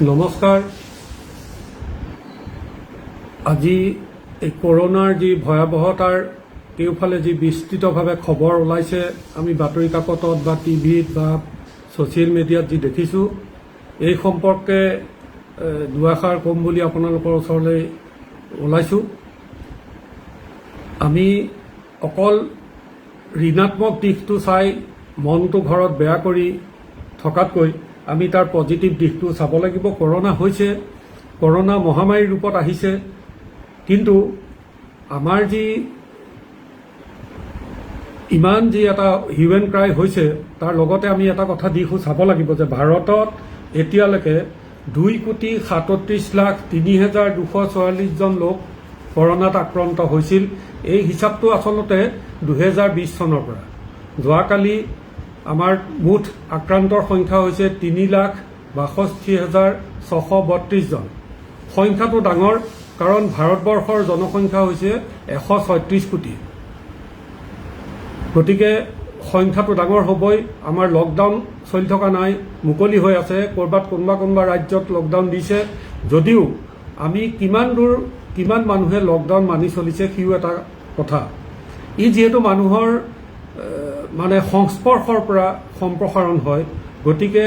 নমস্কাৰ। আজি এই কৰোনাৰ যি ভয়াৱহতাৰ কেউফালে যি বিস্তৃতভাৱে খবৰ ওলাইছে, আমি বাতৰি কাকতত বা টিভিত বা ছ'চিয়েল মিডিয়াত যি দেখিছোঁ, এই সম্পৰ্কে দুআষাৰ ক'ম বুলি আপোনালোকৰ ওচৰলৈ ওলাইছোঁ। আমি অকল ঋণাত্মক দিশটো চাই মনটো ঘৰত বেয়া কৰি থকাতকৈ আমি তাৰ পজিটিভ দিশটো চাব লাগিব। কৰোনা হৈছে, কৰোনা মহামাৰীৰ ৰূপত আহিছে, কিন্তু আমাৰ যি ইমান যি এটা হিউমেন ক্ৰাই হৈছে, তাৰ লগতে আমি এটা কথা দিশো চাব লাগিব যে ভাৰতত এতিয়ালৈকে 2,37,03,244 লোক কৰোনাত আক্ৰান্ত হৈছিল। এই হিচাপটো আচলতে 2020 চনৰ পৰা। যোৱাকালি আমাৰ মুঠ আক্ৰান্তৰ সংখ্যা হৈছে 3,62,632 জন। সংখ্যাটো ডাঙৰ, কাৰণ ভাৰতবৰ্ষৰ জনসংখ্যা হৈছে 136 কোটি। গতিকে সংখ্যাটো ডাঙৰ হ'বই। আমাৰ লকডাউন চলি থকা নাই, মুকলি হৈ আছে। ক'ৰবাত কোনোবা ৰাজ্যত লকডাউন দিছে, যদিও আমি কিমান মানুহে লকডাউন মানি চলিছে সিও এটা কথা। ই যিহেতু মানুহৰ সংস্পৰ্শৰ পৰা সম্প্ৰসাৰণ হয়, গতিকে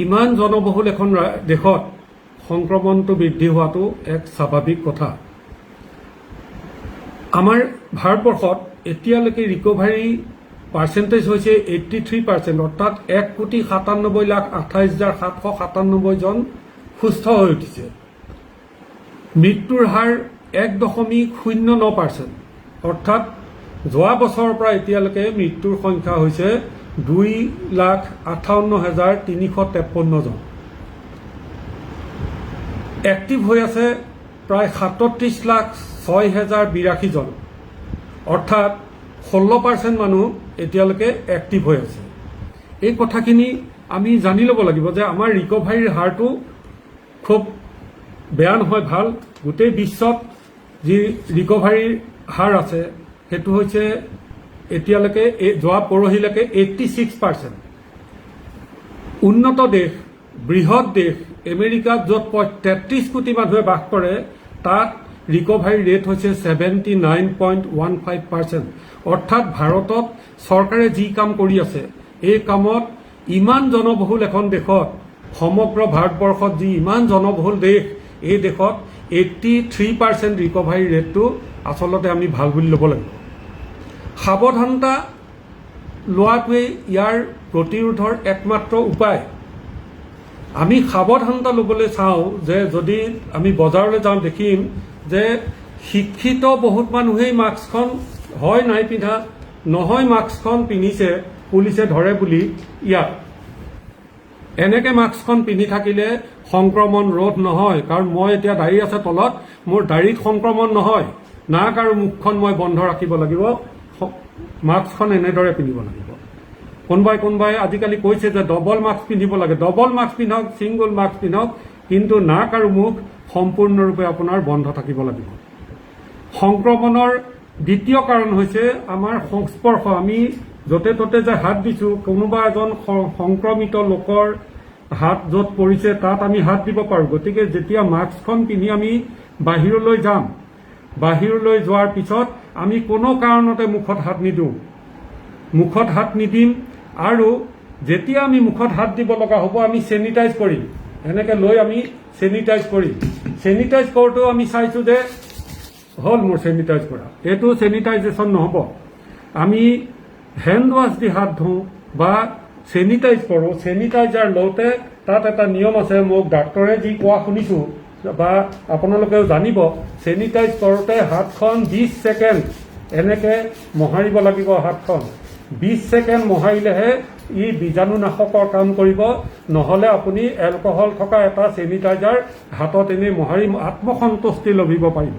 ইমান জনবহুল এখন দেশত সংক্ৰমণটো বৃদ্ধি হোৱাটো এক স্বাভাৱিক কথা। আমাৰ ভাৰতবৰ্ষত এতিয়ালৈকে ৰিকভাৰী পাৰ্চেণ্টেজ হৈছে 83%, অৰ্থাৎ 1,97,28,797 জন সুস্থ হৈ উঠিছে। মৃত্যুৰ হাৰ 1.09%, অৰ্থাৎ যোৱা বছৰৰ পৰা এতিয়ালৈকে মৃত্যুৰ সংখ্যা হৈছে 2,58,353 জন। এক্টিভ হৈ আছে প্ৰায় 37,06,082 জন, অৰ্থাৎ 16% মানুহ এতিয়ালৈকে এক্টিভ হৈ আছে। এই কথাখিনি আমি জানি ল'ব লাগিব যে আমাৰ ৰিকভাৰীৰ হাৰটো খুব বেয়া নহয়, ভাল। গোটেই বিশ্বত যি ৰিকভাৰীৰ হাৰ আছে সেইটো হৈছে এতিয়ালৈকে যোৱা পৰহিলৈকে 86%। উন্নত দেশ, বৃহৎ দেশ আমেৰিকাত, য'ত 33 কোটি মানুহে বাস কৰে, তাত ৰিকভাৰী ৰেট হৈছে 79.15%। অৰ্থাৎ ভাৰতত চৰকাৰে যি কাম কৰি আছে, এই কামত ইমান জনবহুল এখন দেশত, সমগ্ৰ ভাৰতবৰ্ষত যি ইমান জনবহুল দেশ, এই দেশত 83% ৰিকভাৰী ৰেটটো আচলতে আমি ভাল বুলি ল'ব লাগিব। সাৱধানতা লোৱাটোৱেই ইয়াৰ প্ৰতিৰোধৰ একমাত্ৰ উপায়। আমি সাৱধানতা ল'বলৈ চাওঁ যে যদি আমি বজাৰলৈ যাওঁ, দেখিম যে শিক্ষিত বহুত মানুহেই মাস্কখন হয় নাই পিন্ধা, নহয় মাস্কখন পিন্ধিছে, পুলিচে ধৰে বুলি ইয়াত। এনেকে মাস্কখন পিন্ধি থাকিলে সংক্ৰমণ ৰোধ নহয়, কাৰণ মই এতিয়া দাড়ি আছে তলত, মোৰ দাড়িত সংক্ৰমণ নহয়। নাক আৰু মুখখন মই বন্ধ ৰাখিব লাগিব, মাস্কখন এনেদৰে পিন্ধিব লাগিব। কোনোবাই আজিকালি কৈছে যে ডবল মাস্ক পিন্ধিব লাগে। ডবল মাস্ক পিন্ধক, ছিংগল মাস্ক পিন্ধক, কিন্তু নাক আৰু মুখ সম্পূৰ্ণৰূপে আপোনাৰ বন্ধ থাকিব লাগিব। সংক্ৰমণৰ দ্বিতীয় কাৰণ হৈছে আমাৰ সংস্পৰ্শ। আমি য'তে ত'তে যে হাত দিছোঁ, কোনোবা এজন সংক্ৰমিত লোকৰ হাত য'ত পৰিছে তাত আমি হাত দিব পাৰোঁ। গতিকে যেতিয়া মাস্কখন পিন্ধি আমি বাহিৰলৈ যাম, বাহিৰলৈ যোৱাৰ পিছত আমি কোনো কাৰণতে মুখত হাত নিদিওঁ, মুখত হাত নিদিম। আৰু যেতিয়া আমি মুখত হাত দিব লগা হ'ব, আমি চেনিটাইজ কৰিম। এনেকৈ লৈ আমি চেনিটাইজ কৰিম। চেনিটাইজ কৰোঁতেও আমি চাইছোঁ যে হ'ল মোৰ চেনিটাইজ কৰা, এইটো চেনিটাইজেশ্যন নহ'ব। আমি হেণ্ড ৱাছ দি হাত ধোওঁ বা চেনিটাইজ কৰোঁ। চেনিটাইজাৰ লওঁতে তাত এটা নিয়ম আছে, মোক ডাক্তৰে যি কোৱা শুনিছোঁ বা আপোনালোকেও জানিব, চেনিটাইজ কৰোঁতে হাতখন 20 ছেকেণ্ড এনেকৈ মোহাৰিব লাগিব। হাতখন 20 ছেকেণ্ড মোহাৰিলেহে ই বীজাণুনাশকৰ কাম কৰিব, নহ'লে আপুনি এলকহল থকা এটা চেনিটাইজাৰ হাতত এনেই মোহাৰি আত্মসন্তুষ্টি লভিব পাৰিব।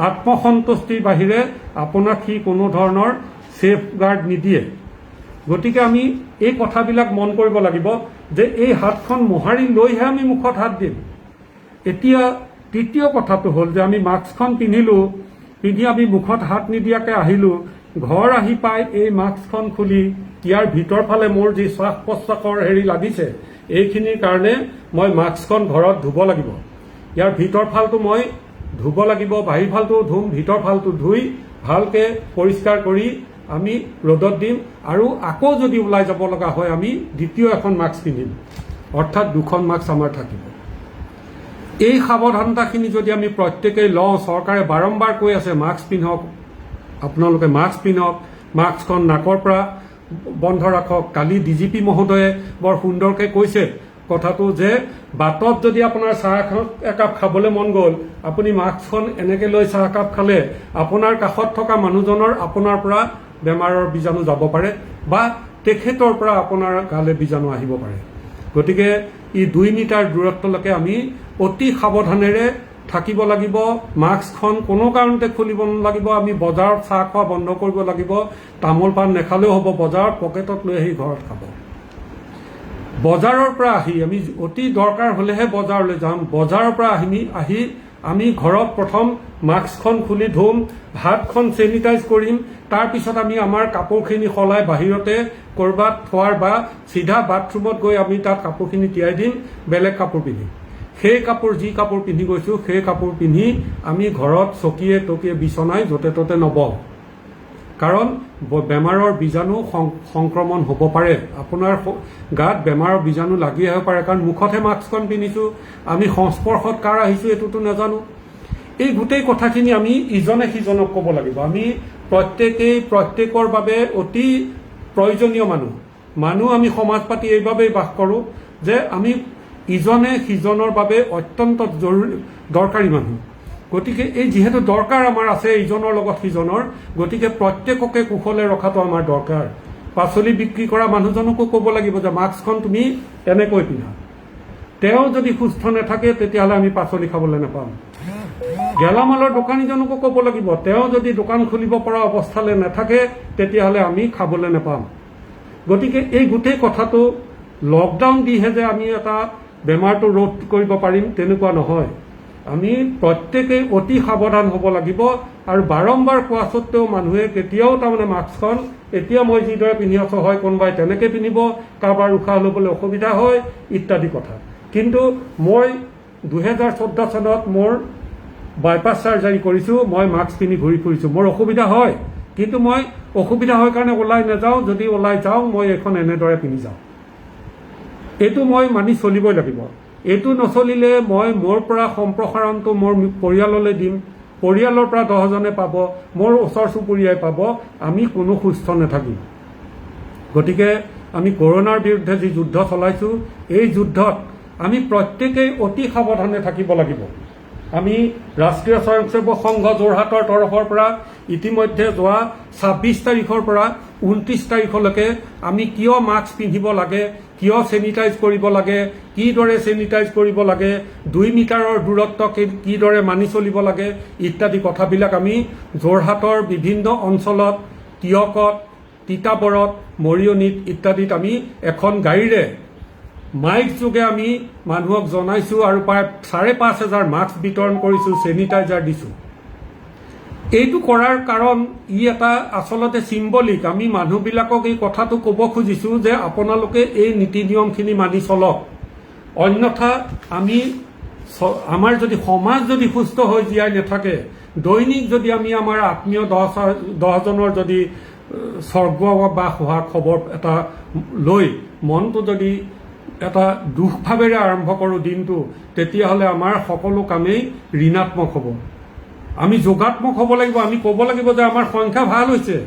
আত্মসন্তুষ্টিৰ বাহিৰে আপোনাক সি কোনো ধৰণৰ ছেফ গাৰ্ড নিদিয়ে। গতিকে আমি এই কথাবিলাক মন কৰিব লাগিব যে এই হাতখন মোহাৰি লৈহে আমি মুখত হাত দিম। এতিয়া তৃতীয় কথাটো হ'ল যে আমি মাস্কখন পিন্ধিলোঁ, পিন্ধি আমি মুখত হাত নিদিয়াকৈ আহিলোঁ। ঘৰ আহি পাই এই মাস্কখন খুলি ইয়াৰ ভিতৰ ফালে মোৰ যি শ্বাস প্ৰশ্বাসৰ লাগিছে, এইখিনিৰ কাৰণে মই মাস্কখন ঘৰত ধুব লাগিব। ইয়াৰ ভিতৰ ফালটো মই ধুব লাগিব, বাহিৰ ফালটো ধুম, ভিতৰ ফালটো ধুই ভালকে পৰিষ্কাৰ কৰি আমি ৰ'দত দিম আৰু আকৌ যদি ওলাই যাব লগা হয় আমি দ্বিতীয় এখন মাস্ক পিন্ধিম, অৰ্থাৎ দুখন মাস্ক আমাৰ থাকিব। এই সাৱধানতাখিনি যদি আমি প্ৰত্যেকেই লওঁ, চৰকাৰে বাৰম্বাৰ কৈ আছে মাস্ক পিন্ধক, আপোনালোকে মাস্ক পিন্ধক, মাস্কখন নাকৰ পৰা বন্ধ ৰাখক। কালি ডিজিপি মহোদয়ে বৰ সুন্দৰকৈ কৈছে কথাটো যে বাটত যদি আপোনাৰ চাহ একাপ খাবলৈ মন গ'ল, আপুনি মাস্কখন এনেকৈ লৈ চাহ একাপ খালে আপোনাৰ কাষত থকা মানুহজনৰ আপোনাৰ পৰা বেমাৰৰ বীজাণু যাব পাৰে বা তেখেতৰ পৰা আপোনাৰ গালৈ বীজাণু আহিব পাৰে। গতিকে ই 2 মিটাৰ দূৰত্বলৈকে আমি অতি সাৱধানেৰে থাকিব লাগিব। মাস্কখন কোনো কাৰণতে খুলিব নালাগিব। আমি বজাৰত চাহ খোৱা বন্ধ কৰিব লাগিব। তামোল পাণ নেখালেও হ'ব, বজাৰত পকেটত লৈ আহি ঘৰত খাব। বজাৰৰ পৰা আহি আমি অতি দৰকাৰ হ'লেহে বজাৰলৈ যাম। বজাৰৰ পৰা আহি আমি ঘৰত প্ৰথম মাস্কখন খুলি ধুম, হাতখন চেনিটাইজ কৰিম, তাৰপিছত আমি আমাৰ কাপোৰখিনি সলাই বাহিৰতে ক'ৰবাত থোৱাৰ বা চিধা বাথৰুমত গৈ আমি তাত কাপোৰখিনি তিয়াই দিম, বেলেগ কাপোৰ পিন্ধিম। সেই কাপোৰ যি কাপোৰ পিন্ধি গৈছোঁ সেই কাপোৰ পিন্ধি আমি ঘৰত চকীয়ে টকীয়ে বিচনাই য'তে ত'তে নবওঁ, কাৰণ বেমাৰৰ বীজাণু সংক্ৰমণ হ'ব পাৰে। আপোনাৰ গাত বেমাৰৰ বীজাণু লাগি আহিব পাৰে, কাৰণ মুখতহে মাস্কখন পিন্ধিছোঁ, আমি সংস্পৰ্শত কাৰ আহিছোঁ এইটোতো নাজানো। এই গোটেই কথাখিনি আমি ইজনে সিজনক ক'ব লাগিব। আমি প্ৰত্যেকৰ বাবে অতি প্ৰয়োজনীয় মানুহ আমি সমাজ পাতি এইবাবেই বাস কৰোঁ যে আমি ইজনে সিজনৰ বাবে অত্যন্ত দৰকাৰী মানুহ। গতিকে এই যিহেতু দৰকাৰ আমাৰ আছে ইজনৰ লগত সিজনৰ, গতিকে প্ৰত্যেককে কুশলে ৰখাটো আমাৰ দৰকাৰ। পাচলি বিক্ৰী কৰা মানুহজনকো ক'ব লাগিব যে মাস্কখন তুমি এনেকৈ পিন্ধা। তেওঁ যদি সুস্থ নাথাকে তেতিয়াহ'লে আমি পাচলি খাবলৈ নাপাম। গেলামালৰ দোকানীজনকো ক'ব লাগিব, তেওঁ যদি দোকান খুলিব পৰা অৱস্থালৈ নাথাকে তেতিয়াহ'লে আমি খাবলৈ নাপাম। গতিকে এই গোটেই কথাটো লকডাউন দিহে যে আমি এটা বেমাৰটো ৰোধ কৰিব পাৰিম তেনেকুৱা নহয়। আমি প্ৰত্যেকেই অতি সাৱধান হ'ব লাগিব। আৰু বাৰম্বাৰ কোৱা স্বত্বেও মানুহে কেতিয়াও তাৰমানে মাস্কখন এতিয়া মই যিদৰে পিন্ধি আছোঁ হয় কোনোবাই তেনেকৈ পিন্ধিব, কাৰোবাৰ উশাহ ল'বলৈ অসুবিধা হয় ইত্যাদি কথা। কিন্তু মই 2014 চনত মোৰ বাইপাছ চাৰ্জাৰী কৰিছোঁ, মই মাস্ক পিন্ধি ঘূৰি ফুৰিছোঁ। মোৰ অসুবিধা হয়, কিন্তু মই অসুবিধা হয় কাৰণে ওলাই নাযাওঁ। যদি ওলাই যাওঁ মই এইখন এনেদৰে পিন্ধি যাওঁ। এইটো মই মানি চলিবই লাগিব। এইটো নচলিলে মই মোৰ পৰা সম্প্ৰসাৰণটো মোৰ পৰিয়াললৈ দিম, পৰিয়ালৰ পৰা 10জনে পাব, মোৰ ওচৰ চুবুৰীয়াই পাব, আমি কোনো সুস্থ নাথাকিম। গতিকে আমি কৰোনাৰ বিৰুদ্ধে যি যুদ্ধ চলাইছোঁ এই যুদ্ধত আমি প্ৰত্যেকেই অতি সাৱধানে থাকিব লাগিব। আমি ৰাষ্ট্ৰীয় স্বয়ংসেৱক সংঘ যোৰহাটৰ তৰফৰ পৰা ইতিমধ্যে যোৱা 26 তাৰিখৰ পৰা 29 তাৰিখলৈকে আমি কিয় মাস্ক পিন্ধিব লাগে, কিয় চেনিটাইজ কৰিব লাগে, কিদৰে চেনিটাইজ কৰিব লাগে, 2 মিটাৰৰ দূৰত্ব কিদৰে মানি চলিব লাগে ইত্যাদি কথাবিলাক আমি যোৰহাটৰ বিভিন্ন অঞ্চলত, টিয়কত, তিতাবৰত, মৰিয়নিত ইত্যাদিত আমি এখন গাড়ীৰে মাইক যোগে আমি মানুহক জনাইছোঁ আৰু প্ৰায় 5,500 মাস্ক বিতৰণ কৰিছোঁ, চেনিটাইজাৰ দিছোঁ। এইটো কৰাৰ কাৰণ ই এটা আচলতে চিম্বলিক। আমি মানুহবিলাকক এই কথাটো ক'ব খুজিছোঁ যে আপোনালোকে এই নীতি নিয়মখিনি মানি চলক, অন্যথা আমাৰ যদি সমাজ যদি সুস্থ হৈ জীয়াই নাথাকে, দৈনিক যদি আমি আমাৰ আত্মীয় 10জনৰ যদি স্বৰ্গবাস হোৱা খবৰ এটা লৈ মনটো যদি এটা দুখভাৱেৰে আৰম্ভ কৰোঁ দিনটো, তেতিয়াহ'লে আমাৰ সকলো কামেই ঋণাত্মক হ'ব। আমি যোগাত্মক হ'ব লাগিব। আমি ক'ব লাগিব যে আমাৰ সংখ্যা ভাল হৈছে,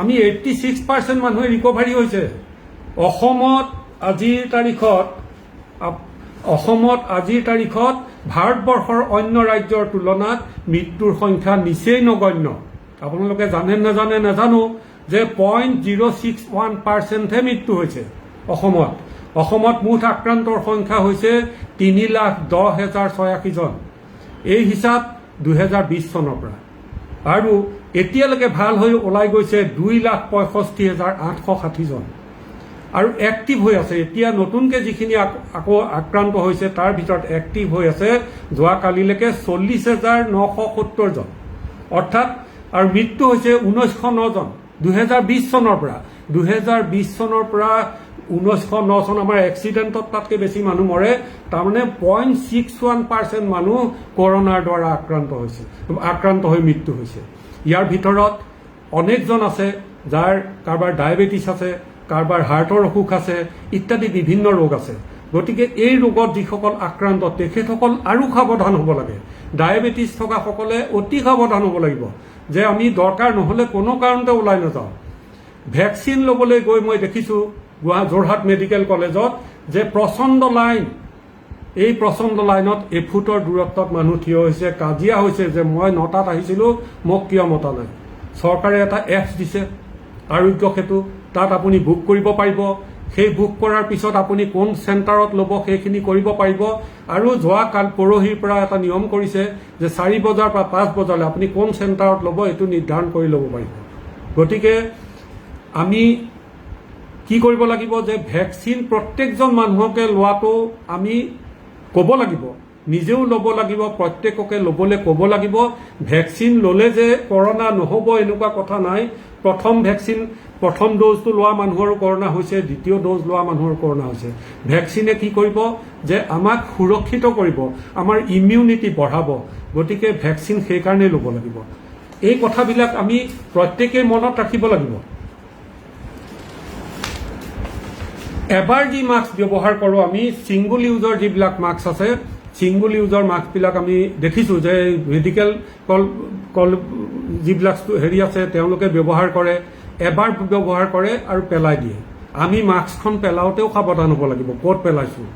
আমি 86% মানুহে ৰিকভাৰী হৈছে। অসমত আজিৰ তাৰিখত ভাৰতবৰ্ষৰ অন্য ৰাজ্যৰ তুলনাত মৃত্যুৰ সংখ্যা নিচেই নগণ্য। আপোনালোকে জানে নাজানে নাজানো যে 0.061%হে মৃত্যু হৈছে অসমত। অসমত মুঠ আক্ৰান্তৰ সংখ্যা হৈছে 3,10,086 জন। এই হিচাপ 2020 চনৰ পৰা, আৰু এতিয়ালৈকে ভাল হৈ ওলাই গৈছে 2,65,860 জন। আৰু এক্টিভ হৈ আছে এতিয়া নতুনকৈ যিখিনি আকৌ আক্ৰান্ত হৈছে তাৰ ভিতৰত এক্টিভ হৈ আছে যোৱাকালিলৈকে 40,970 জন, অৰ্থাৎ আৰু মৃত্যু হৈছে 1909 জন। 2020 চনৰ পৰা 1909 চন আমাৰ এক্সিডেণ্টত তাতকৈ বেছি মানুহ মৰে। তাৰমানে 0.61% মানুহ কৰোণাৰ দ্বাৰা আক্ৰান্ত হৈ মৃত্যু হৈছে। ইয়াৰ ভিতৰত অনেকজন আছে যাৰ কাৰোবাৰ ডায়েবেটিছ আছে, কাৰোবাৰ হাৰ্টৰ অসুখ আছে, ইত্যাদি বিভিন্ন ৰোগ আছে। গতিকে এই ৰোগত যিসকল আক্ৰান্ত তেখেতসকল আৰু সাৱধান হ'ব লাগে। ডায়েবেটিছ থকাসকলে অতি সাৱধান হ'ব লাগিব যে আমি দৰকাৰ নহ'লে কোনো কাৰণতে ওলাই নাযাওঁ। ভেকচিন ল'বলৈ গৈ মই দেখিছোঁ যোৰহাট মেডিকেল কলেজত যে প্ৰচণ্ড লাইন, এই প্ৰচণ্ড লাইনত এফুটৰ দূৰত্বত মানুহ থিয় হৈছে, কাজিয়া হৈছে যে মই 9টাত আহিছিলোঁ, মোক কিয় মতা নাই। চৰকাৰে এটা এপছ দিছে আৰোগ্য সেতু, তাত আপুনি বুক কৰিব পাৰিব। সেই বুক কৰাৰ পিছত আপুনি কোন চেণ্টাৰত ল'ব সেইখিনি কৰিব পাৰিব। আৰু পৰহিৰ পৰা এটা নিয়ম কৰিছে যে 4 বজাৰ পৰা 5 বজালৈ আপুনি কোন চেণ্টাৰত ল'ব এইটো নিৰ্ধাৰণ কৰি ল'ব পাৰিব। গতিকে আমি কি কৰিব লাগিব যে ভেকচিন প্ৰত্যেকজন মানুহকে লোৱাটো আমি ক'ব লাগিব, নিজেও ল'ব লাগিব, প্ৰত্যেককে ল'বলৈ ক'ব লাগিব। ভেকচিন ল'লে যে কৰোণা নহ'ব এনেকুৱা কথা নাই। প্ৰথম ড'জটো লোৱা মানুহৰো কৰোণা হৈছে, দ্বিতীয় ড'জ লোৱা মানুহৰ কৰোণা হৈছে। ভেকচিনে কি কৰিব যে আমাক সুৰক্ষিত কৰিব, আমাৰ ইমিউনিটি বঢ়াব। গতিকে ভেকচিন সেইকাৰণেই ল'ব লাগিব। এই কথাবিলাক আমি প্ৰত্যেকেই মনত ৰাখিব লাগিব। এবাৰ যি মাস্ক ব্যৱহাৰ কৰোঁ আমি, ছিংগুল ইউজৰ যিবিলাক মাস্ক আছে, ছিংগুল ইউজৰ মাস্কবিলাক আমি দেখিছোঁ যে মেডিকেল যিবিলাক হেৰি আছে তেওঁলোকে ব্যৱহাৰ কৰে, এবাৰ ব্যৱহাৰ কৰে আৰু পেলাই দিয়ে। আমি মাস্কখন পেলাওঁতেও সাৱধান হ'ব লাগিব ক'ত পেলাইছোঁ,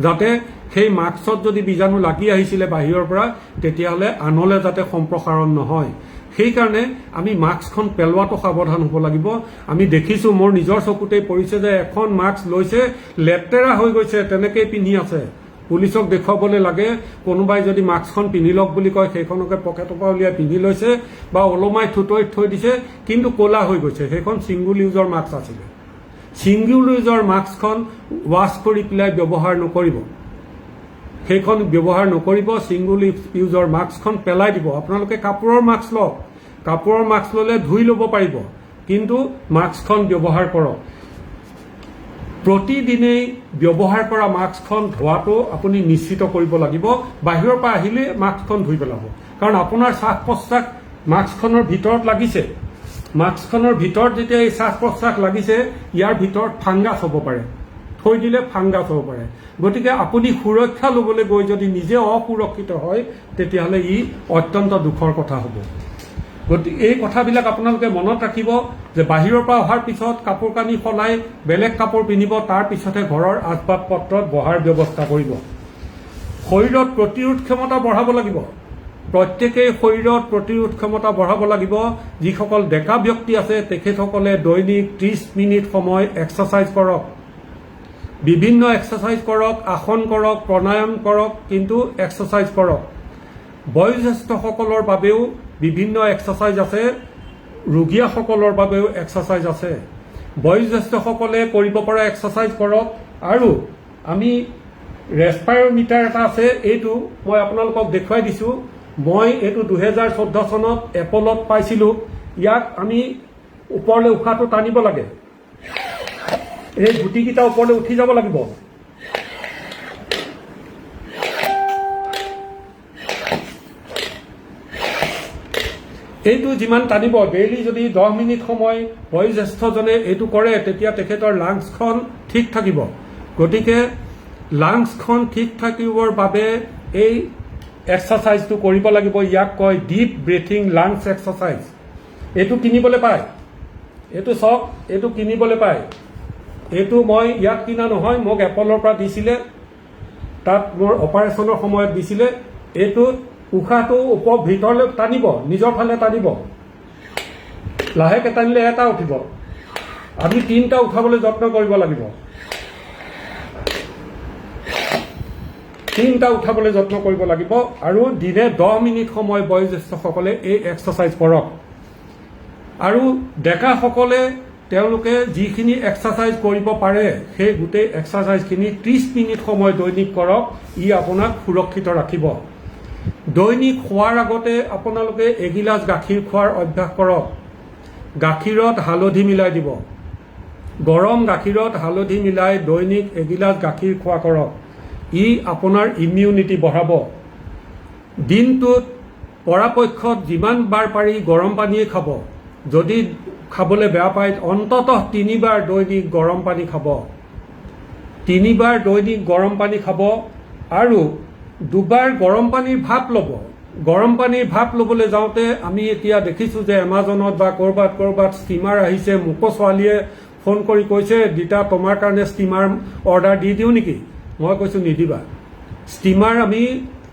যাতে সেই মাস্কত যদি বীজাণু লাগি আহিছিলে বাহিৰৰ পৰা তেতিয়াহ'লে আনলৈ যাতে সম্প্ৰসাৰণ নহয়। সেইকাৰণে আমি মাস্কখন পেলোৱাটো সাৱধান হ'ব লাগিব। আমি দেখিছোঁ, মোৰ নিজৰ চকুতেই পৰিছে যে এখন মাস্ক লৈছে, লেতেৰা হৈ গৈছে, তেনেকেই পিন্ধি আছে। পুলিচক দেখুৱাবলৈ লাগে, কোনোবাই যদি মাস্কখন পিন্ধি লওক বুলি কয় সেইখনকে পকেটৰ পৰা উলিয়াই পিন্ধি লৈছে বা ওলমাই থুতৰিত থৈ দিছে, কিন্তু ক'লা হৈ গৈছে। সেইখন ছিংগুল ইউজৰ মাস্ক আছিলে। ছিংগুল ইউজৰ মাস্কখন ৱাছ কৰি পেলাই ব্যৱহাৰ নকৰিব, সেইখন ব্যৱহাৰ নকৰিব। ছিংগুল ইউজৰ মাস্কখন পেলাই দিব। আপোনালোকে কাপোৰৰ মাস্ক লওক, কাপোৰৰ মাস্ক ল'লে ধুই ল'ব পাৰিব, কিন্তু মাস্কখন ব্যৱহাৰ কৰক। প্ৰতিদিনেই ব্যৱহাৰ কৰা মাস্কখন ধোৱাটো আপুনি নিশ্চিত কৰিব লাগিব। বাহিৰৰ পৰা আহিলে মাস্কখন ধুই পেলাব, কাৰণ আপোনাৰ শ্বাস প্ৰশ্বাস মাস্কখনৰ ভিতৰত লাগিছে। মাস্কখনৰ ভিতৰত যেতিয়া এই শ্বাস প্ৰশ্বাস লাগিছে, ইয়াৰ ভিতৰত ফাংগাছ হ'ব পাৰে, থৈ দিলে ফাংগাছ হ'ব পাৰে। গতিকে আপুনি সুৰক্ষা ল'বলৈ গৈ যদি নিজে অসুৰক্ষিত হয় তেতিয়াহ'লে ই অত্যন্ত দুখৰ কথা হ'ব। গতিকে এই কথাবিলাক আপোনালোকে মনত ৰাখিব যে বাহিৰৰ পৰা অহাৰ পিছত কাপোৰ কানি সলাই বেলেগ কাপোৰ পিন্ধিব, তাৰ পিছতহে ঘৰৰ আচবাব পত্ৰত বহাৰ ব্যৱস্থা কৰিব। শৰীৰত প্ৰতিৰোধ ক্ষমতা বঢ়াব লাগিব। প্ৰত্যেকেই শৰীৰত প্ৰতিৰোধ ক্ষমতা বঢ়াব লাগিব। যিসকল ডেকা ব্যক্তি আছে তেখেতসকলে দৈনিক 30 মিনিট সময় এক্সাৰচাইজ কৰক, বিভিন্ন এক্সাৰচাইজ কৰক, আসন কৰক, প্ৰাণায়াম কৰক, কিন্তু এক্সাৰচাইজ কৰক। বয়োজ্যেষ্ঠসকলৰ বাবেও বিভিন্ন এক্সাৰচাইজ আছে, ৰোগীয়াসকলৰ বাবেও এক্সাৰচাইজ আছে। বয়োজ্যেষ্ঠসকলে কৰিব পৰা এক্সাৰচাইজ কৰক। আৰু আমি ৰেস্পাইৰোমিটাৰ এটা আছে, এইটো মই আপোনালোকক দেখুৱাই দিছোঁ। মই এইটো 2014 চনত এপলত পাইছিলোঁ। ইয়াক আমি ওপৰলৈ উশাহটো টানিব লাগে, এই গুটিকেইটা ওপৰলৈ উঠি যাব লাগিব। এইটো যিমান টানিব, ডেইলি যদি 10 মিনিট সময় বয়োজ্যেষ্ঠজনে এইটো কৰে তেতিয়া তেখেতৰ লাংছখন ঠিক থাকিব। গতিকে লাংছখন ঠিক থাকিবৰ বাবে এই এক্সাৰচাইজটো কৰিব লাগিব। ইয়াক কয় ডিপ ব্ৰিথিং লাংছ এক্সাৰচাইজ। এইটো কিনিবলৈ পায়, এইটো চাওক, এইটো কিনিবলৈ পায়। এইটো মই ইয়াত কিনা নহয়, মোক এপলৰ পৰা দিছিলে, তাত মোৰ অপাৰেশ্যনৰ সময়ত দিছিলে। এইটোত উশাহটো ওপৰ ভিতৰলৈ টানিব, নিজৰ ফালে টানিব, লাহেকৈ টানিলে এটা উঠিব। আমি 3টা উঠাবলৈ যত্ন কৰিব লাগিব, 3টা উঠাবলৈ যত্ন কৰিব লাগিব। আৰু দিনে 10 মিনিট সময় বয়োজ্যেষ্ঠসকলে এই এক্সাৰচাইজ কৰক। আৰু ডেকাসকলে তেওঁলোকে যিখিনি এক্সাৰচাইজ কৰিব পাৰে সেই গোটেই এক্সাৰচাইজখিনি 30 মিনিট সময় দৈনিক কৰক। ই আপোনাক সুৰক্ষিত ৰাখিব। দৈনিক খোৱাৰ আগতে আপোনালোকে এগিলাচ গাখীৰ খোৱাৰ অভ্যাস কৰক। গাখীৰত হালধি মিলাই দিব, গৰম গাখীৰত হালধি মিলাই দৈনিক এগিলাচ গাখীৰ খোৱা কৰক। ই আপোনাৰ ইমিউনিটি বঢ়াব। দিনটোত পৰাপক্ষত যিমান বাৰ পাৰি গৰম পানীয়ে খাব। যদি খাবলৈ বেয়া পায় অন্ততঃ 3 বাৰ দৈনিক গৰম পানী খাব। 3 বাৰ দৈনিক গৰম পানী খাব আৰু 2 বাৰ গৰম পানীৰ ভাপ ল'ব। গৰম পানীৰ ভাপ ল'বলৈ যাওঁতে আমি এতিয়া দেখিছোঁ যে এমাজনত বা ক'ৰবাত ষ্টিমাৰ আহিছে। মোকো ছোৱালীয়ে ফোন কৰি কৈছে, দিতা তোমাৰ কাৰণে ষ্টিমাৰ অৰ্ডাৰ দি দিওঁ নেকি? মই কৈছোঁ নিদিবা। ষ্টিমাৰ আমি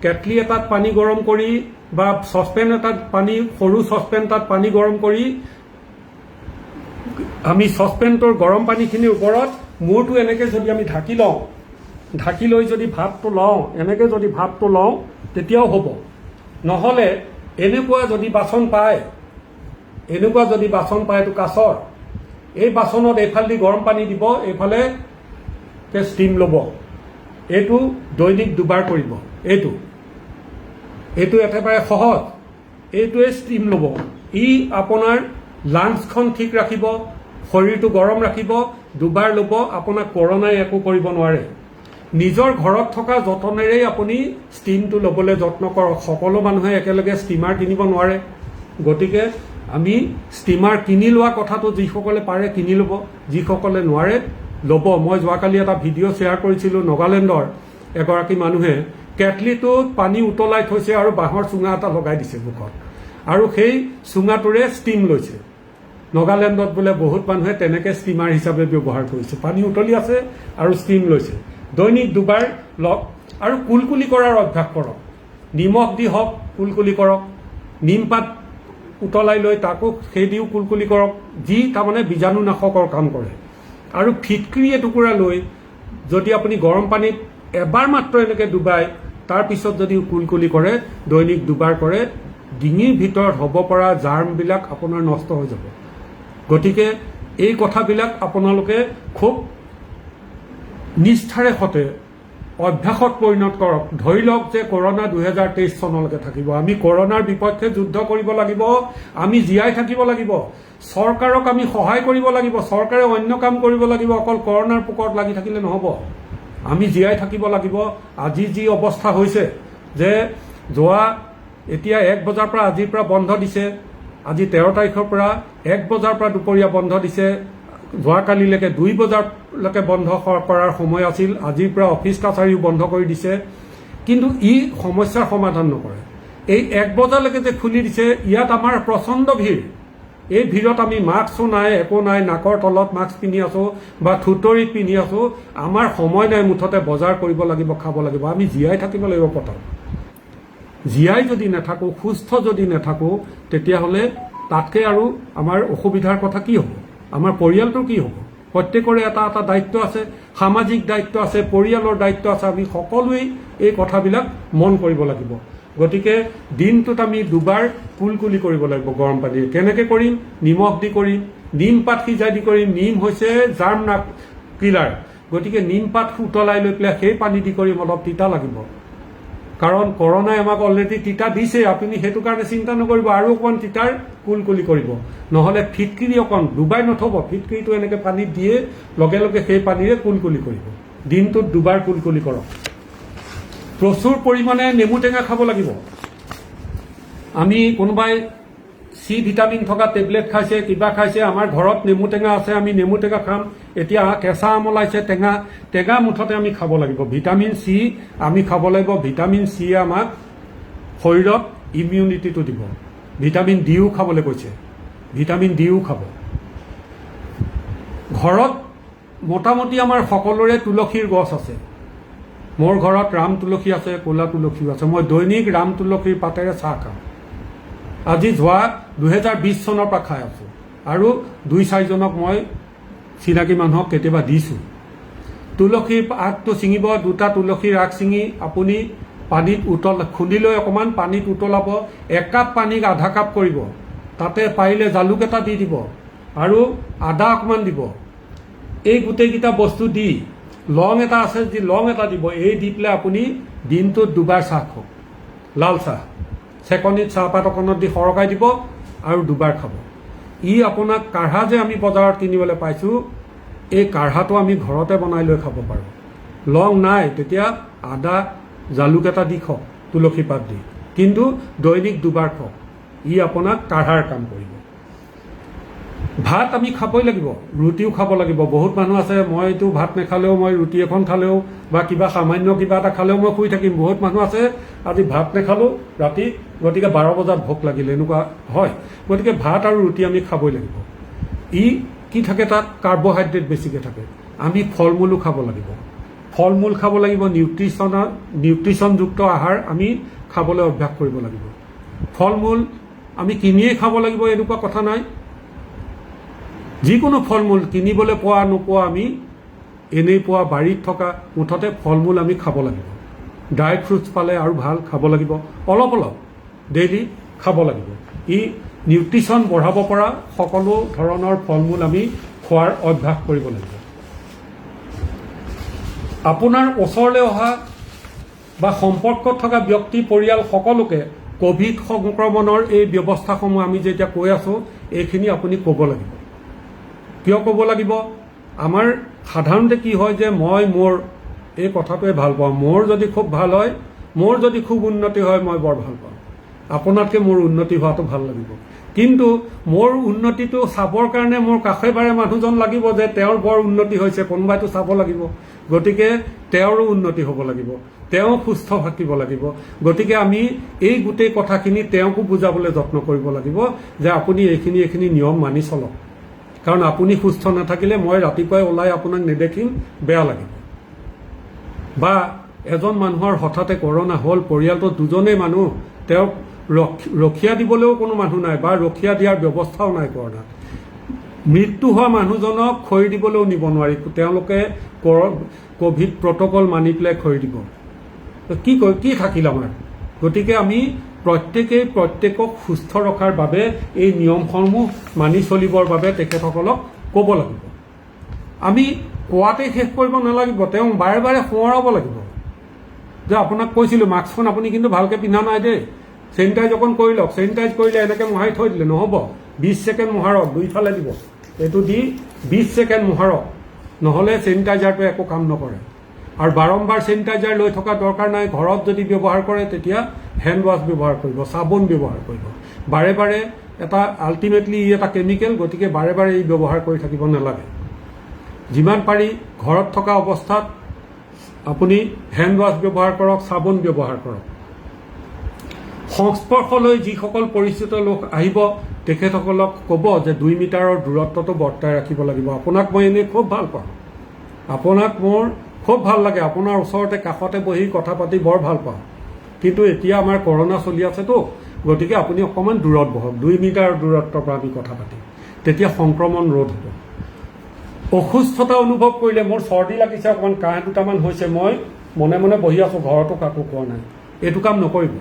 কেটলি এটাত পানী গৰম কৰি বা চচপেন এটাত পানী, সৰু চচপেন এটাত পানী গৰম কৰি আমি চচপেনটোৰ গৰম পানীখিনিৰ ওপৰত মূৰটো এনেকৈ যদি আমি ঢাকি লওঁ, ঢাকি লৈ যদি ভাপটো লওঁ, এনেকৈ যদি ভাপটো লওঁ তেতিয়াও হ'ব। নহ'লে এনেকুৱা যদি বাচন পায়, এইটো কাছৰ, এই বাচনত এইফালেদি গৰম পানী দিব, এইফালে ষ্টিম ল'ব। এইটো দৈনিক 2 বাৰ কৰিব। এইটো একেবাৰে সহজ। এইটোৱে ষ্টিম ল'ব। ই আপোনাৰ লাঞ্চখন ঠিক ৰাখিব, শৰীৰটো গৰম ৰাখিব। 2 বাৰ ল'ব, আপোনাক কৰোণাই একো কৰিব নোৱাৰে। নিজৰ ঘৰত থকা যতনেৰেই আপুনি ষ্টিমটো ল'বলৈ যত্ন কৰক। সকলো মানুহে একেলগে ষ্টিমাৰ কিনিব নোৱাৰে। গতিকে আমি ষ্টিমাৰ কিনি লোৱা কথাটো যিসকলে পাৰে কিনি ল'ব, যিসকলে নোৱাৰে ল'ব। মই যোৱাকালি এটা ভিডিঅ' শ্বেয়াৰ কৰিছিলোঁ, নগালেণ্ডৰ এগৰাকী মানুহে কেটলিটোত পানী উতলাই থৈছে আৰু বাঁহৰ চুঙা এটা লগাই দিছে মুখত, আৰু সেই চুঙাটোৰে ষ্টিম লৈছে। নগালেণ্ডত বোলে বহুত মানুহে তেনেকৈ ষ্টিমাৰ হিচাপে ব্যৱহাৰ কৰিছে। পানী উতলি আছে আৰু ষ্টিম লৈছে। দৈনিক 2 বাৰ লওক আৰু কুলকুলি কৰাৰ অভ্যাস কৰক। নিমখ দি হওক কুলকুলি কৰক, নিমপাত উতলাই লৈ তাকো সেই দিও কুলকুলি কৰক, যি তাৰমানে বীজাণুনাশকৰ কাম কৰে। আৰু ফিটকিৰি এটুকুৰা লৈ যদি আপুনি গৰম পানীত এবাৰ মাত্ৰ এনেকৈ ডুবাই তাৰপিছত যদি কুলকুলি কৰে, দৈনিক 2 বাৰ কৰে, ডিঙিৰ ভিতৰত হ'ব পৰা জাৰ্মবিলাক আপোনাৰ নষ্ট হৈ যাব। গতিকে এই কথাবিলাক আপোনালোকে খুব নিষ্ঠাৰে সতে অভ্যাসত পৰিণত কৰক। ধৰি লওক যে কৰোণা 2023 চনলৈকে থাকিব। আমি কৰোণাৰ বিপক্ষে যুদ্ধ কৰিব লাগিব। আমি জীয়াই থাকিব লাগিব। চৰকাৰক আমি সহায় কৰিব লাগিব। চৰকাৰে অন্য কাম কৰিব লাগিব। অকল কৰোণাৰ পোকৰত লাগি থাকিলে নহ'ব। আমি জীয়াই থাকিব লাগিব। আজি যি অৱস্থা হৈছে যে এতিয়া 1 বজাৰ পৰা আজিৰ পৰা বন্ধ দিছে। আজি 13 তাৰিখৰ পৰা 1 বজাৰ পৰা দুপৰীয়া বন্ধ দিছে। যোৱাকালিলৈকে 2 বজালৈকে বন্ধ কৰাৰ সময় আছিল। আজিৰ পৰা অফিচ কাছাৰীও বন্ধ কৰি দিছে। কিন্তু ই সমস্যাৰ সমাধান নকৰে। এই 1 বজালৈকে যে খুলি দিছে, ইয়াত আমাৰ প্ৰচণ্ড ভিৰ। এই ভিৰত আমি মাস্কো নাই, একো নাই, নাকৰ তলত মাস্ক পিন্ধি আছোঁ বা থুতৰিত পিন্ধি আছোঁ। আমাৰ সময় নাই, মুঠতে বজাৰ কৰিব লাগিব, খাব লাগিব। আমি জীয়াই থাকিব লাগিব প্ৰথম। জীয়াই যদি নাথাকোঁ, সুস্থ যদি নাথাকোঁ, তেতিয়াহ'লে তাতকৈ আৰু আমাৰ অসুবিধাৰ কথা কি হ'ব? আমাৰ পৰিয়ালটোৰ কি হ'ব? প্ৰত্যেকৰে এটা এটা দায়িত্ব আছে, সামাজিক দায়িত্ব আছে, পৰিয়ালৰ দায়িত্ব আছে। আমি সকলোৱেই এই কথাবিলাক মন কৰিব লাগিব। গতিকে দিনটোত আমি 2 বাৰ কুলকুলি কৰিব লাগিব গৰম পানীৰে। কেনেকৈ কৰিম? নিমখ দি কৰিম, নিমপাত সিজাই দি কৰিম। নিম হৈছে জাৰ্ম কিলাৰ। গতিকে নিমপাত উতলাই লৈ পেলাই সেই পানী দি কৰিম। অলপ তিতা লাগিব, কাৰণ কৰোণাই আমাক অলৰেডি তিতা দিছে। আপুনি সেইটো কাৰণে চিন্তা নকৰিব। আৰু অকণমান তিতাৰ কুলকুলি কৰিব। নহ'লে ফিটকিৰি অকণ ডুবাই নথব। ফিটকিৰিটো এনেকৈ পানীত দিয়ে লগে লগে সেই পানীৰে কুলকুলি কৰিব। দিনটোত 2 বাৰ কুলকুলি কৰক। প্ৰচুৰ পৰিমাণে নেমু টেঙা খাব লাগিব। আমি কোনোবাই চি ভিটামিন থকা টেবলেট খাইছে, কিবা খাইছে, আমাৰ ঘৰত নেমু টেঙা আছে, আমি নেমু টেঙা খাম। এতিয়া কেঁচা আম ওলাইছে, টেঙা মুঠতে আমি খাব লাগিব। ভিটামিন চি আমি খাব লাগিব। ভিটামিন চিয়ে আমাক শৰীৰত ইমিউনিটিটো দিব। ভিটামিন ডিও খাবলৈ কৈছে। ভিটামিন ডিও খাব। ঘৰত মোটামুটি আমাৰ সকলোৰে তুলসীৰ গছ আছে। মোৰ ঘৰত ৰাম তুলসী আছে, ক'লা তুলসীও আছে। মই দৈনিক ৰাম তুলসীৰ পাতেৰে চাহ খাওঁ। আজি যোৱা 2020 চনৰ পৰা খাই আছোঁ। আৰু 2-4জনক মই চিনাকি মানুহক কেতিয়াবা দিছোঁ। তুলসীৰ আগটো ছিঙিব, 2টা তুলসীৰ আগ ছিঙি আপুনি পানীত খুন্দি লৈ অকণমান পানীত উতলাব। 1 কাপ পানীক আধা কাপ কৰিব। তাতে পাৰিলে জালুক এটা দি দিব আৰু আদা অকণমান দিব। এই গোটেইকেইটা বস্তু দি লং এটা আছে যদি লং এটা দিব। এই দি পেলাই আপুনি দিনটোত 2 বাৰ চাহ খাওক। লাল চাহ চেকনিত চাহপাত অকণত দি সৰকাই দিব আৰু 2 বাৰ খাব। ই আপোনাক কাঢ়া যে আমি বজাৰত কিনিবলৈ পাইছোঁ, এই কাঢ়াটো আমি ঘৰতে বনাই লৈ খাব পাৰোঁ। লং নাই তেতিয়া আদা জালুক এটা দি খাওক, তুলসী পাত দি, কিন্তু দৈনিক 2 বাৰ খাওক, ই আপোনাক কাঢ়াৰ কাম কৰিব। ভাত আমি খাবই লাগিব, ৰুটিও খাব লাগিব। বহুত মানুহ আছে মইতো ভাত নাখালেও, মই ৰুটি এখন খালেও বা কিবা সামান্য কিবা এটা খালেও মই শুই থাকিম। বহুত মানুহ আছে আজি ভাত নাখালোঁ ৰাতি, গতিকে 12 বজাত ভোক লাগিলে, এনেকুৱা হয়। গতিকে ভাত আৰু ৰুটি আমি খাবই লাগিব। ই কি থাকে, তাত কাৰ্বহাইড্ৰেট বেছিকৈ থাকে। আমি ফল মূলো খাব লাগিব, ফল মূল খাব লাগিব, নিউট্ৰিশ্যনযুক্ত আহাৰ আমি খাবলৈ অভ্যাস কৰিব লাগিব। ফল মূল আমি কিনিয়েই খাব লাগিব এনেকুৱা কথা নাই। যিকোনো ফল মূল কিনিবলৈ পোৱা নোপোৱা আমি এনেই পোৱা বাৰীত থকা মুঠতে ফল মূল আমি খাব লাগিব। ড্ৰাই ফ্ৰুটছ পালে আৰু ভাল, খাব লাগিব, অলপ অলপ ডেইলি খাব লাগিব। ই নিউট্ৰিশ্যন বঢ়াব পৰা সকলো ধৰণৰ ফল মূল আমি খোৱাৰ অভ্যাস কৰিব লাগিব। আপোনাৰ ওচৰলৈ অহা বা সম্পৰ্কত থকা ব্যক্তি পৰিয়াল সকলোকে কোভিড সংক্ৰমণৰ এই ব্যৱস্থাসমূহ আমি যেতিয়া কৈ আছোঁ এইখিনি আপুনি ক'ব লাগিব। কিয় ক'ব লাগিব? আমাৰ সাধাৰণতে কি হয় যে মই মোৰ এই কথাটোৱে ভাল পাওঁ, মোৰ যদি খুব ভাল হয়, মোৰ যদি খুব উন্নতি হয় মই বৰ ভাল পাওঁ, আপোনাতকৈ মোৰ উন্নতি হোৱাটো ভাল লাগিব। কিন্তু মোৰ উন্নতিটো চাবৰ কাৰণে মোৰ কাষে বাৰে মানুহজন লাগিব যে তেওঁৰ বৰ উন্নতি হৈছে, কোনোবাইতো চাব লাগিব। গতিকে তেওঁৰো উন্নতি হ'ব লাগিব, তেওঁ সুস্থ থাকিব লাগিব। গতিকে আমি এই গোটেই কথাখিনি তেওঁকো বুজাবলৈ যত্ন কৰিব লাগিব যে আপুনি এইখিনি নিয়ম মানি চলক। কাৰণ আপুনি সুস্থ নাথাকিলে মই ৰাতিপুৱাই ওলাই আপোনাক নেদেখিম, বেয়া লাগিব। বা এজন মানুহৰ হঠাতে কৰোণা হ'ল, পৰিয়ালটোত 2জনেই মানুহ, তেওঁক ৰখীয়া দিবলৈও কোনো মানুহ নাই বা ৰখীয়া দিয়াৰ ব্যৱস্থাও নাই কৰোণাত। মৃত্যু হোৱা মানুহজনক খৰি দিবলৈও নিব নোৱাৰি, তেওঁলোকে কোভিড প্ৰট'কল মানি পেলাই খৰি দিব। কি থাকিল আমাৰ? গতিকে আমি প্ৰত্যেকেই প্ৰত্যেকক সুস্থ ৰখাৰ বাবে এই নিয়মসমূহ মানি চলিবৰ বাবে তেখেতসকলক ক'ব লাগিব। আমি কোৱাতেই শেষ কৰিব নালাগিব, তেওঁ বাৰে বাৰে সোঁৱৰাব লাগিব যে আপোনাক কৈছিলোঁ মাস্কখন আপুনি কিন্তু ভালকৈ পিন্ধা নাই দেই, চেনিটাইজ অকণ কৰি লওক। চেনিটাইজ কৰিলে এনেকৈ মোহাৰি থৈ দিলে নহ'ব, 20 ছেকেণ্ড মোহাৰক, দুইফালে দিব, এইটো দি 20 ছেকেণ্ড মোহাৰক, নহ'লে চেনিটাইজাৰটোৱে একো কাম নকৰে। আৰু বাৰম্বাৰ চেনিটাইজাৰ লৈ থকা দৰকাৰ নাই। ঘৰত যদি ব্যৱহাৰ কৰে তেতিয়া হেণ্ড ৱাছ ব্যৱহাৰ কৰিব, চাবোন ব্যৱহাৰ কৰিব। বাৰে বাৰে এটা আল্টিমেটলি ই এটা কেমিকেল, গতিকে বাৰে বাৰে ই ব্যৱহাৰ কৰি থাকিব নালাগে। যিমান পাৰি ঘৰত থকা অৱস্থাত আপুনি হেণ্ড ৱাছ ব্যৱহাৰ কৰক, চাবোন ব্যৱহাৰ কৰক। সংস্পৰ্শলৈ যিসকল পৰিচিত লোক আহিব তেখেতসকলক ক'ব যে 2 মিটাৰৰ দূৰত্বটো বৰ্তাই ৰাখিব লাগিব। আপোনাক মই এনেই খুব ভাল পাওঁ, আপোনাক মোৰ খুব ভাল লাগে, আপোনাৰ ওচৰতে কাষতে বহি কথা পাতি বৰ ভাল পাওঁ, কিন্তু এতিয়া আমাৰ কৰোণা চলি আছেতো, গতিকে আপুনি অকণমান দূৰত বহক, 2 মিটাৰ দূৰত্বৰ পৰা আমি কথা পাতিম, তেতিয়া সংক্ৰমণ ৰোধ হ'ব। অসুস্থতা অনুভৱ কৰিলে, মোৰ চৰ্দি লাগিছে, অকণমান কাহ 2টামান হৈছে, মই মনে মনে বহি আছোঁ, ঘৰতো কাকো কোৱা নাই, এইটো কাম নকৰিব।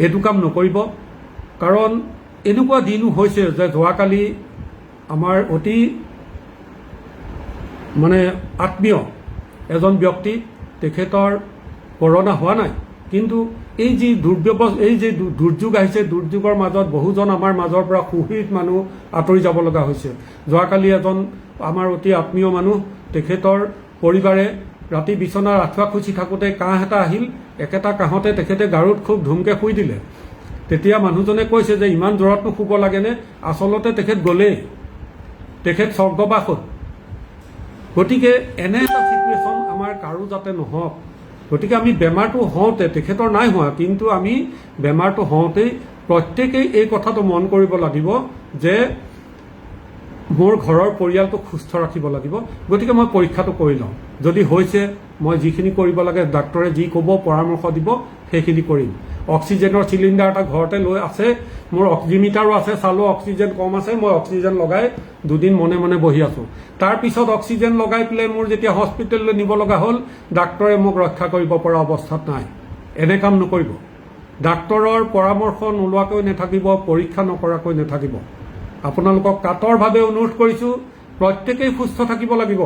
এইটো কাম নকৰিব, কাৰণ এনেকুৱা দিনো হৈছে যে যোৱাকালি আমাৰ অতি আত্মীয় এজন ব্যক্তি, তেখেতৰ কৰোণা হোৱা নাই, কিন্তু এই যি দুৰ্যোগ আহিছে, দুৰ্যোগৰ মাজত বহুজন আমাৰ মাজৰ পৰা সুহৃদ মানুহ আঁতৰি যাব লগা হৈছে। যোৱাকালি এজন আমাৰ অতি আত্মীয় মানুহ, তেখেতৰ পৰিবাৰে ৰাতি বিচনাৰ আঁঠুৱা খুচি থাকোঁতে কাহ এটা আহিল, একেটা কাহতে তেখেতে গাৰুত খুব ধুমকৈ শুই দিলে। তেতিয়া মানুহজনে কৈছে যে ইমান জ্বৰতনো শুব লাগেনে? আচলতে তেখেত গ'লেই, তেখেত স্বৰ্গবাস হ'ল। গতিকে এনে এটা চিটুৱেশ্যন আমাৰ কাৰো যাতে নহওক। গতিকে আমি বেমাৰটো হওঁতে, তেখেতৰ নাই হোৱা, কিন্তু আমি বেমাৰটো হওঁতেই প্ৰত্যেকেই এই কথাটো মন কৰিব লাগিব যে মোৰ ঘৰৰ পৰিয়ালটোক সুস্থ ৰাখিব লাগিব। গতিকে মই পৰীক্ষাটো কৰি লওঁ, যদি হৈছে মই যিখিনি কৰিব লাগে, ডাক্তৰে যি ক'ব পৰামৰ্শ দিব সেইখিনি কৰিম। অক্সিজেনৰ চিলিণ্ডাৰ এটা ঘৰতে লৈ আছে, মোৰ অক্সিমিটাৰো আছে, চালো অক্সিজেন কম আছে, মই অক্সিজেন লগাই 2 দিন মনে মনে বহি আছোঁ। তাৰপিছত অক্সিজেন লগাই পেলাই মোৰ যেতিয়া হস্পিটেললৈ নিব লগা হ'ল, ডাক্তৰে মোক ৰক্ষা কৰিব পৰা অৱস্থাত নাই। এনে কাম নকৰিব, ডাক্তৰৰ পৰামৰ্শ নোলোৱাকৈ নাথাকিব, পৰীক্ষা নকৰাকৈ নাথাকিব। আপোনালোকক কাতৰভাৱে অনুৰোধ কৰিছোঁ, প্ৰত্যেকেই সুস্থ থাকিব লাগিব,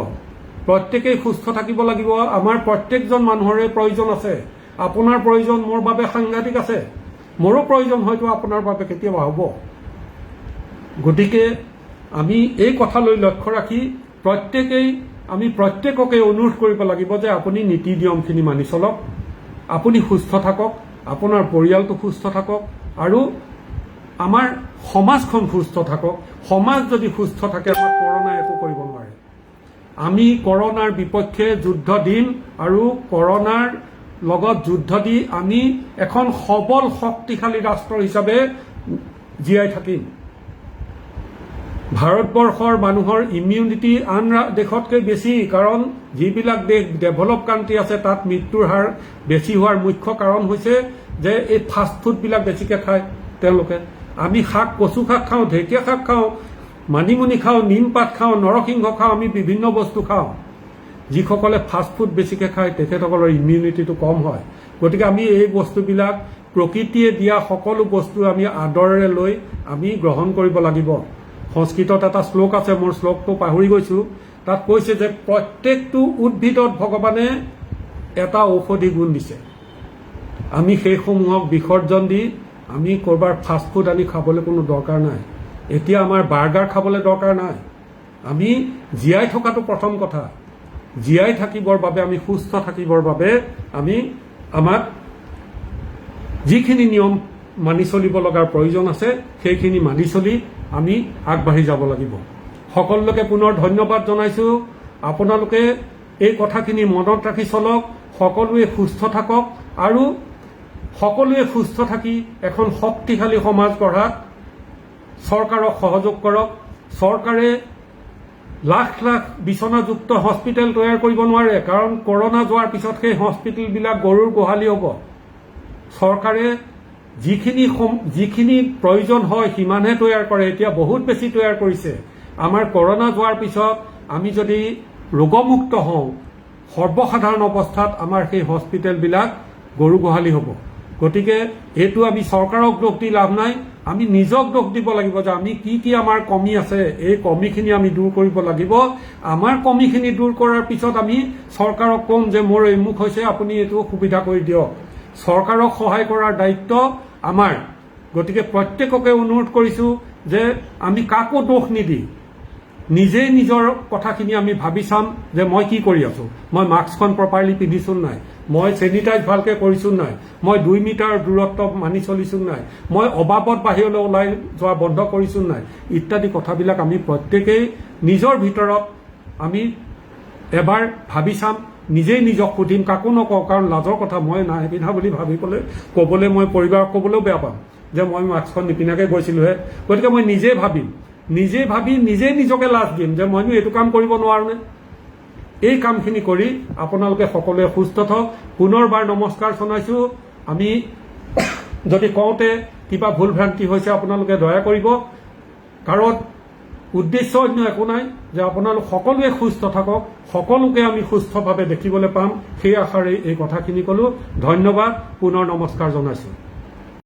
প্ৰত্যেকেই সুস্থ থাকিব লাগিব। আমাৰ প্ৰত্যেকজন মানুহৰে প্ৰয়োজন আছে, আপোনাৰ প্ৰয়োজন মোৰ বাবে সাংঘাতিক আছে, মোৰো প্ৰয়োজন হয়তো আপোনাৰ বাবে কেতিয়াবা হ'ব। গতিকে আমি এই কথালৈ লক্ষ্য ৰাখি আমি প্ৰত্যেককে অনুৰোধ কৰিব লাগিব যে আপুনি নীতি নিয়মখিনি মানি চলক, আপুনি সুস্থ থাকক, আপোনাৰ পৰিয়ালটো সুস্থ থাকক আৰু আমাৰ সমাজখন সুস্থ থাকক। সমাজ যদি সুস্থ থাকে আমাৰ কৰোনাই একো কৰিব নোৱাৰে। আমি কৰোনাৰ বিপক্ষে যুদ্ধ দিম আৰু কৰোনাৰ লগত যুদ্ধ দি আমি এখন সবল শক্তিশালী ৰাষ্ট্ৰ হিচাপে জীয়াই থাকিম। ভাৰতবৰ্ষৰ মানুহৰ ইমিউনিটি আন দেশতকৈ বেছি, কাৰণ যিবিলাক দেশ ডেভেলপ কাণ্ট্ৰি আছে তাত মৃত্যুৰ হাৰ বেছি হোৱাৰ মুখ্য কাৰণ হৈছে যে এই ফাষ্টফুডবিলাক বেছিকৈ খায় তেওঁলোকে। আমি কচু শাক খাওঁ, ঢেকীয়া শাক খাওঁ, মানিমুনি খাওঁ, নিম পাত খাওঁ, নৰসিংহ খাওঁ, আমি বিভিন্ন বস্তু খাওঁ। যিসকলে ফাষ্টফুড বেছিকৈ খায় তেখেতসকলৰ ইমিউনিটিটো কম হয়। গতিকে আমি এই বস্তুবিলাক প্ৰকৃতিয়ে দিয়া সকলো বস্তু আমি আদৰেৰে লৈ আমি গ্ৰহণ কৰিব লাগিব। সংস্কৃতত এটা শ্লোক আছে, মোৰ শ্লোকটো পাহৰি গৈছো, তাত কৈছে যে প্ৰত্যেকটো উদ্ভিদত ভগৱানে এটা ঔষধি গুণ দিছে। আমি সেইসমূহক বিসৰ্জন দি আমি ক'ৰবাৰ ফাষ্টফুড আনি খাবলৈ কোনো দৰকাৰ নাই। এতিয়া আমাৰ বাৰ্গাৰ খাবলৈ দৰকাৰ নাই। আমি জীয়াই থকাটো প্ৰথম কথা। জীয়াই থাকিবৰ বাবে, আমি সুস্থ থাকিবৰ বাবে আমাক যিখিনি নিয়ম মানি চলিব লগাৰ প্ৰয়োজন আছে সেইখিনি মানি চলি আমি আগবাঢ়ি যাব লাগিব। সকলোকে পুনৰ ধন্যবাদ জনাইছো। আপোনালোকে এই কথাখিনি মনত ৰাখি চলক, সকলোৱে সুস্থ থাকক আৰু সকলোৱে সুস্থ থাকি এখন শক্তিশালী সমাজ গঢ়াত চৰকাৰক সহযোগ কৰক। চৰকাৰে লাখ লাখ বিচনাযুক্ত হস্পিটেল তৈয়াৰ কৰিব নোৱাৰে, কাৰণ কৰোনা যোৱাৰ পিছত সেই হস্পিটেলবিলাক গৰুৰ গোহালি হ'ব। চৰকাৰে যিখিনি প্ৰয়োজন হয় সিমানহে তৈয়াৰ কৰে। এতিয়া বহুত বেছি তৈয়াৰ কৰিছে। আমাৰ কৰোনা যোৱাৰ পিছত আমি যদি ৰোগমুক্ত হওঁ, সৰ্বসাধাৰণ অৱস্থাত আমাৰ সেই হস্পিটেলবিলাক গৰু গোহালি হ'ব। গতিকে এইটো আমি চৰকাৰক দোষ দি লাভ নাই, আমি নিজক দোষ দিব লাগিব যে আমি কি আমাৰ কমি আছে, এই কমিখিনি আমি দূৰ কৰিব লাগিব। আমাৰ কমিখিনি দূৰ কৰাৰ পিছত আমি চৰকাৰক ক'ম যে মোৰ এইমুখ হৈছে, আপুনি এইটো সুবিধা কৰি দিয়ক। চৰকাৰক সহায় কৰাৰ দায়িত্ব আমাৰ। গতিকে প্ৰত্যেককে অনুৰোধ কৰিছো যে আমি কাকো দোষ নিদি নিজেই নিজৰ কথাখিনি আমি ভাবি চাম যে মই কি কৰি আছো, মই মাস্কখন প্ৰপাৰলি পিন্ধিছো নাই, মই চেনিটাইজ ভালকে কৰিছো নাই, মই 2 মিটাৰ দূৰত্ব মানি চলিছো নাই, মই অবাবত বাহিৰলৈ ওলাই যোৱা বন্ধ কৰিছো নাই, ইত্যাদি কথাবিলাক আমি প্ৰত্যেকেই নিজৰ ভিতৰত আমি এবাৰ ভাবি চাম। নিজেই নিজক সুধিম, কাকো নকওঁ, কাৰণ লাজৰ কথা। মই নাই পিন্ধা বুলি ক'বলৈ মই পৰিবাৰক ক'বলৈও বেয়া পাম যে মই মাস্কখন নিপিন্ধাকৈ গৈছিলোহে। গতিকে মই নিজেই ভাবি নিজেই নিজকে লাজ দিম যে মইনো এইটো কাম কৰিব নোৱাৰোনে। এই কামখিনি কৰি আপোনালোকে সকলোৱে সুস্থ থাকক। পুনৰবাৰ নমস্কাৰ জনাইছো। আমি যদি কওঁতে কিবা ভুল ভ্ৰান্তি হৈছে আপোনালোকে দয়া কৰিব, কাৰণ উদ্দেশ্য অন্য একো নাই, যে আপোনালোক সকলোৱে সুস্থ থাকক, সকলোকে আমি সুস্থভাৱে দেখিবলৈ পাম, সেই আশাৰে এই কথাখিনি ক'লো। ধন্যবাদ, পুনৰ নমস্কাৰ জনাইছো।